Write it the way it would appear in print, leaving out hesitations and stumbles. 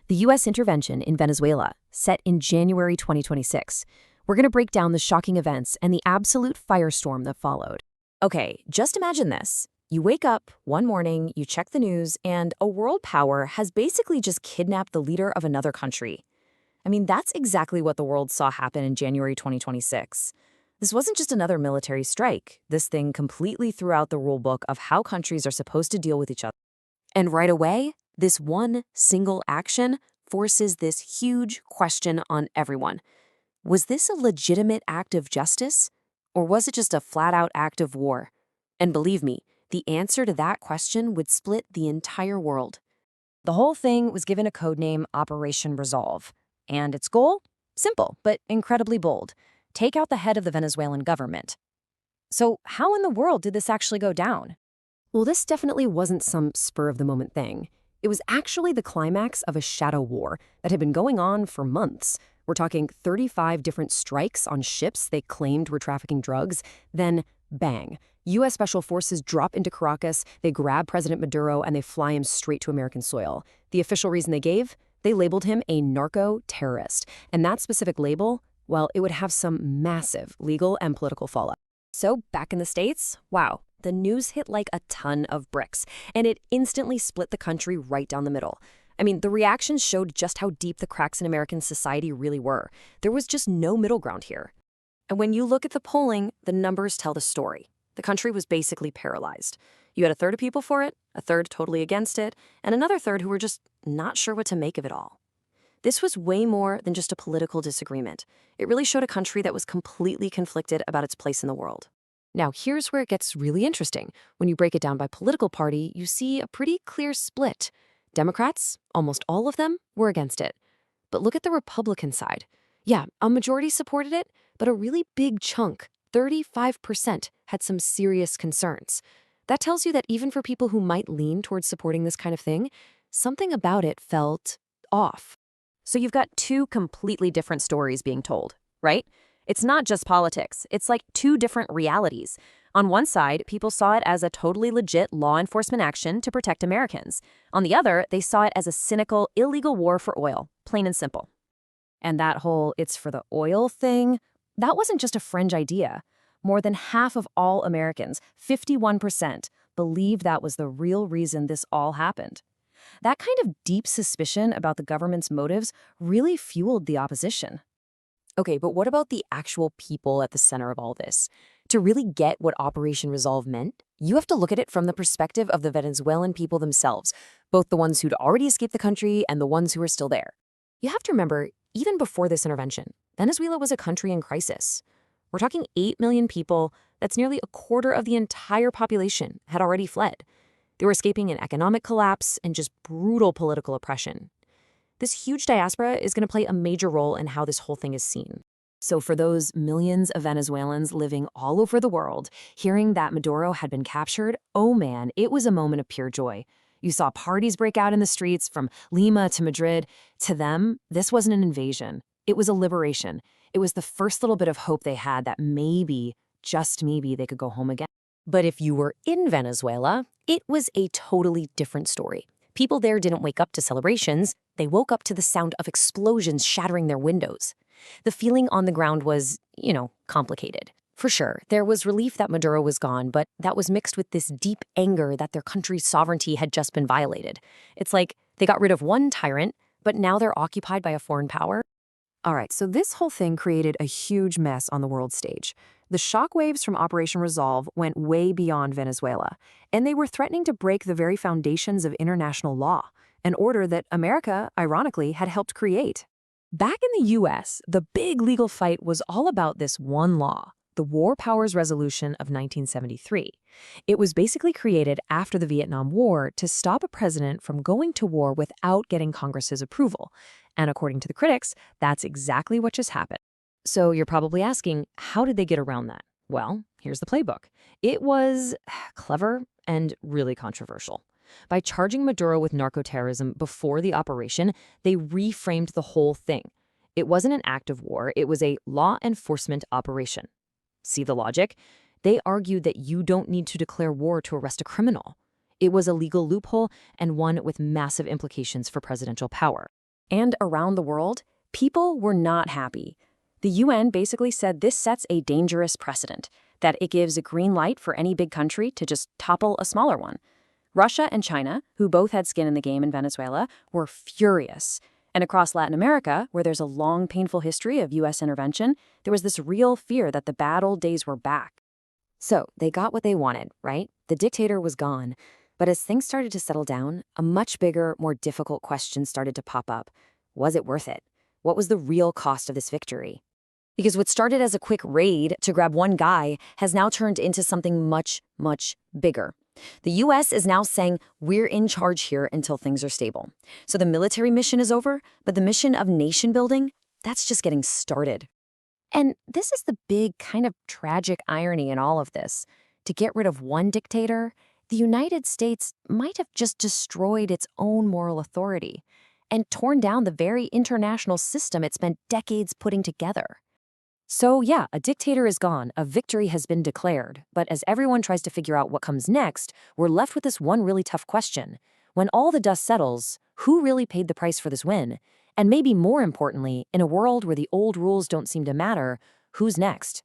the U.S. intervention in Venezuela, set in January 2026. We're going to break down the shocking events and the absolute firestorm that followed. Okay, just imagine this. You wake up one morning, you check the news, and a world power has basically just kidnapped the leader of another country. I mean, that's exactly what the world saw happen in January 2026. This wasn't just another military strike. This thing completely threw out the rulebook of how countries are supposed to deal with each other. And right away, this one single action forces this huge question on everyone. Was this a legitimate act of justice? Or was it just a flat-out act of war? And believe me, the answer to that question would split the entire world. The whole thing was given a codename Operation Resolve. And its goal? Simple, but incredibly bold. Take out the head of the Venezuelan government. So how in the world did this actually go down? Well, this definitely wasn't some spur-of-the-moment thing. It was actually the climax of a shadow war that had been going on for months. We're talking 35 different strikes on ships they claimed were trafficking drugs. Then, bang, U.S. Special Forces drop into Caracas, they grab President Maduro, and they fly him straight to American soil. The official reason they gave? They labeled him a narco-terrorist. And that specific label, well, it would have some massive legal and political fallout. So, back in the States, wow, the news hit like a ton of bricks, and it instantly split the country right down the middle. I mean, the reactions showed just how deep the cracks in American society really were. There was just no middle ground here. And when you look at the polling, the numbers tell the story. The country was basically paralyzed. You had a third of people for it, a third totally against it, and another third who were just not sure what to make of it all. This was way more than just a political disagreement. It really showed a country that was completely conflicted about its place in the world. Now, here's where it gets really interesting. When you break it down by political party, you see a pretty clear split. Democrats, almost all of them, were against it. But look at the Republican side. Yeah, a majority supported it, but a really big chunk, 35%, had some serious concerns. That tells you that even for people who might lean towards supporting this kind of thing, something about it felt off. So you've got two completely different stories being told, right? It's not just politics. It's like two different realities. On one side, people saw it as a totally legit law enforcement action to protect Americans. On the other, they saw it as a cynical, illegal war for oil, plain and simple. And that whole "it's for the oil" thing, that wasn't just a fringe idea. More than half of all Americans, 51%, believed that was the real reason this all happened. That kind of deep suspicion about the government's motives really fueled the opposition. Okay, but what about the actual people at the center of all this? To really get what Operation Resolve meant, you have to look at it from the perspective of the Venezuelan people themselves, both the ones who'd already escaped the country and the ones who are still there. You have to remember, even before this intervention, Venezuela was a country in crisis. We're talking 8 million people. That's nearly a quarter of the entire population had already fled. They were escaping an economic collapse and just brutal political oppression. This huge diaspora is going to play a major role in how this whole thing is seen. So for those millions of Venezuelans living all over the world, hearing that Maduro had been captured, oh man, it was a moment of pure joy. You saw parties break out in the streets from Lima to Madrid. To them, this wasn't an invasion. It was a liberation. It was the first little bit of hope they had that maybe, just maybe, they could go home again. But if you were in Venezuela, it was a totally different story. People there didn't wake up to celebrations. They woke up to the sound of explosions shattering their windows. The feeling on the ground was, complicated. For sure, there was relief that Maduro was gone, but that was mixed with this deep anger that their country's sovereignty had just been violated. It's like they got rid of one tyrant, but now they're occupied by a foreign power. All right, so this whole thing created a huge mess on the world stage. The shockwaves from Operation Resolve went way beyond Venezuela, and they were threatening to break the very foundations of international law, an order that America, ironically, had helped create. Back in the U.S., the big legal fight was all about this one law, the War Powers Resolution of 1973. It was basically created after the Vietnam War to stop a president from going to war without getting Congress's approval. And according to the critics, that's exactly what just happened. So you're probably asking, how did they get around that? Well, here's the playbook. It was clever and really controversial. By charging Maduro with narco-terrorism before the operation, they reframed the whole thing. It wasn't an act of war, it was a law enforcement operation. See the logic? They argued that you don't need to declare war to arrest a criminal. It was a legal loophole and one with massive implications for presidential power. And around the world, people were not happy. The UN basically said this sets a dangerous precedent, that it gives a green light for any big country to just topple a smaller one. Russia and China, who both had skin in the game in Venezuela, were furious. And across Latin America, where there's a long, painful history of U.S. intervention, there was this real fear that the bad old days were back. So they got what they wanted, right? The dictator was gone. But as things started to settle down, a much bigger, more difficult question started to pop up. Was it worth it? What was the real cost of this victory? Because what started as a quick raid to grab one guy has now turned into something much, much bigger. The U.S. is now saying we're in charge here until things are stable. So the military mission is over, but the mission of nation building, that's just getting started. And this is the big kind of tragic irony in all of this. To get rid of one dictator, the United States might have just destroyed its own moral authority and torn down the very international system it spent decades putting together. So yeah, a dictator is gone, a victory has been declared, but as everyone tries to figure out what comes next, we're left with this one really tough question. When all the dust settles, who really paid the price for this win? And maybe more importantly, in a world where the old rules don't seem to matter, who's next?